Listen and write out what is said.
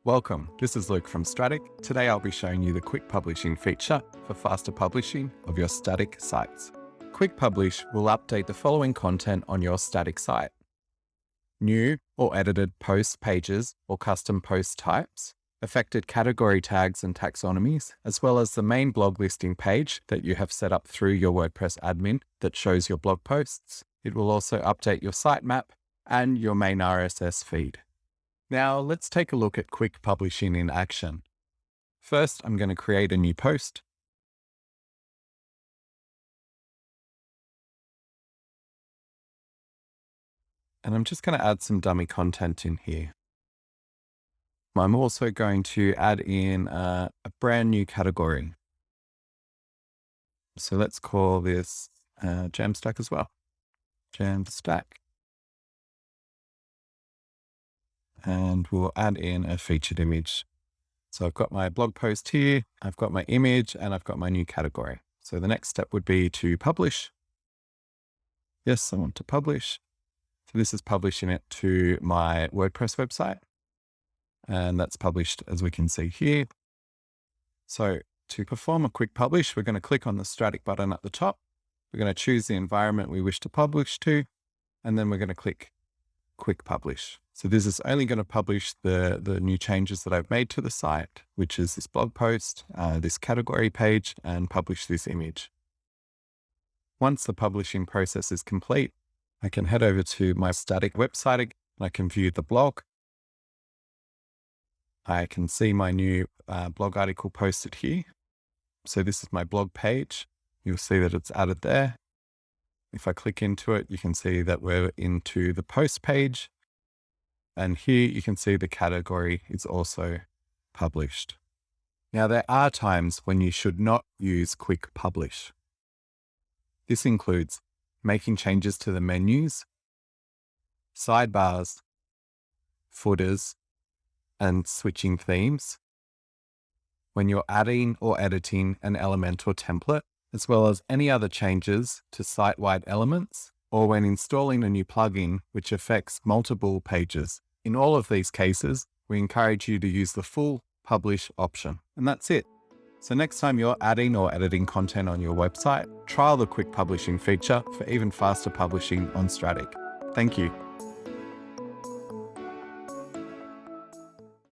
Welcome, this is Luke from Strattic. Today I'll be showing you the quick publishing feature for faster publishing of your static sites. Quick Publish will update the following content on your static site: new or edited post pages or custom post types, affected category tags and taxonomies, as well as the main blog listing page that you have set up through your WordPress admin that shows your blog posts. It will also update your sitemap and your main RSS feed. Now let's take a look at quick publishing in action. First, I'm going to create a new post. And I'm just going to add some dummy content in here. I'm also going to add in a brand new category. So let's call this Jamstack as well. Jamstack. And we'll add in a featured image. So I've got my blog post here, I've got my image, and I've got my new category. So the next step would be to publish. Yes, I want to publish. So this is publishing it to my WordPress website. And that's published, as we can see here. So to perform a quick publish, we're going to click on the Strattic button at the top. We're going to choose the environment we wish to publish to, and then we're going to click Quick Publish. So this is only going to publish the new changes that I've made to the site, which is this blog post, this category page, and publish this image. Once the publishing process is complete, I can head over to my Strattic website and I can view the blog. I can see my new blog article posted here. So this is my blog page. You'll see that it's added there. If I click into it, you can see that we're into the post page. And here you can see the category is also published. Now, there are times when you should not use Quick Publish. This includes making changes to the menus, sidebars, footers, and switching themes, when you're adding or editing an element or template, as well as any other changes to site-wide elements, or when installing a new plugin which affects multiple pages. In all of these cases, we encourage you to use the full publish option. And that's it. So next time you're adding or editing content on your website, trial the quick publishing feature for even faster publishing on Strattic. Thank you.